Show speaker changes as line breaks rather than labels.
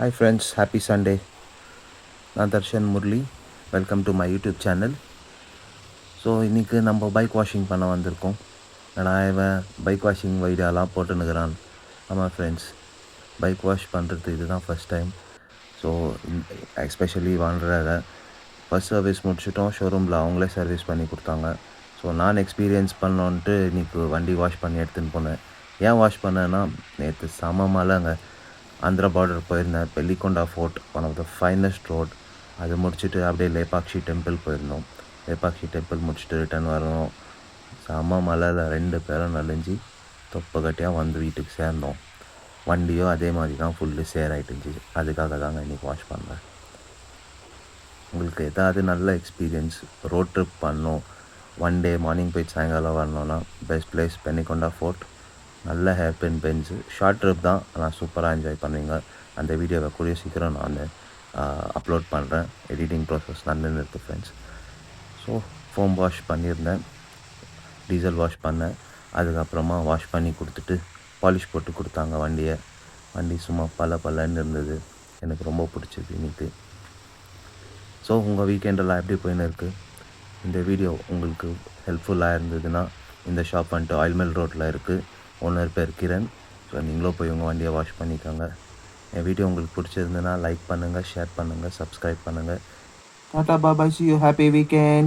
Hi friends, happy Sunday. நான் Darshan Murali. Welcome to my YouTube channel. So இன்றைக்கி நம்ம bike washing பண்ண வந்திருக்கோம். நான் இவன் பைக் வாஷிங் வீடியோலாம் போட்டுன்னுக்கிறான். ஆமாம் ஃப்ரெண்ட்ஸ், பைக் வாஷ் பண்ணுறது இதுதான் ஃபஸ்ட் டைம். ஸோ எஸ்பெஷலி வாங்குறத ஃபஸ்ட் சர்வீஸ் முடிச்சிட்டோம். ஷோரூமில் அவங்களே சர்வீஸ் பண்ணி கொடுத்தாங்க. ஸோ நான் எக்ஸ்பீரியன்ஸ் பண்ணோன்ட்டு இன்றைக்கி வண்டி வாஷ் பண்ணி எடுத்துன்னு போனேன். ஏன் வாஷ் பண்ணேன்னா, நேற்று செம மழைங்க. ஆந்திரா பார்டர் போயிருந்தேன். Bellikonda fort, one of the finest road. அது முடிச்சுட்டு அப்படியே லேபாக்ஷி டெம்பிள் போயிருந்தோம். லேபாக்ஷி டெம்பிள் முடிச்சுட்டு ரிட்டர்ன் வரணும். செம மலையில் 2 பேரும் நனைஞ்சி தொப்பை கட்டியாக வந்து வீட்டுக்கு சேர்ந்தோம். வண்டியும் அதே மாதிரி தான் ஃபுல்லு சேராயிட்டுச்சு. அதுக்காக தாங்க இன்றைக்கி வாஷ் பண்ணுறேன். உங்களுக்கு எதாவது நல்ல எக்ஸ்பீரியன்ஸ், ரோட் ட்ரிப் பண்ணோம், ஒன் டே மார்னிங் போயிட்டு சாயங்காலம் வரணுன்னா பெஸ்ட் பிளேஸ் பெல்லிகொண்டா ஃபோர்ட். நல்ல ஹேர் பின் பென்ஸு, ஷார்ட் ட்ரிப் தான், ஆனால் சூப்பராக என்ஜாய் பண்ணுவீங்க. அந்த வீடியோவை கூடிய சீக்கிரம் நான் அப்லோட் பண்ணுறேன். எடிட்டிங் ப்ராசஸ் நடந்துன்னு இருக்குது ஃப்ரெண்ட்ஸ். ஸோ ஃபோம் வாஷ் பண்ணியிருந்தேன், டீசல் வாஷ் பண்ணேன். அதுக்கப்புறமா வாஷ் பண்ணி கொடுத்துட்டு பாலிஷ் போட்டு கொடுத்தாங்க வண்டியை. வண்டி சும்மா பலன்னு இருந்தது. எனக்கு ரொம்ப பிடிச்சது இன்றைக்கி. ஸோ உங்கள் வீக்கெண்டெல்லாம் எப்படி போயின்னு இருக்குது? இந்த வீடியோ உங்களுக்கு ஹெல்ப்ஃபுல்லாக இருந்ததுன்னா, இந்த ஷாப் வந்துட்டு ஆயில்மெல் ரோட்டில் இருக்குது. ஓனர் பேர் கிரண். ஸோ நீங்களும் போய் உங்கள் வண்டியை வாஷ் பண்ணிக்கோங்க. என் வீடியோ உங்களுக்கு பிடிச்சிருந்ததுன்னா லைக் பண்ணுங்கள், ஷேர் பண்ணுங்கள், சப்ஸ்கிரைப் பண்ணுங்கள்.
Tata, bye bye, see you, happy weekend.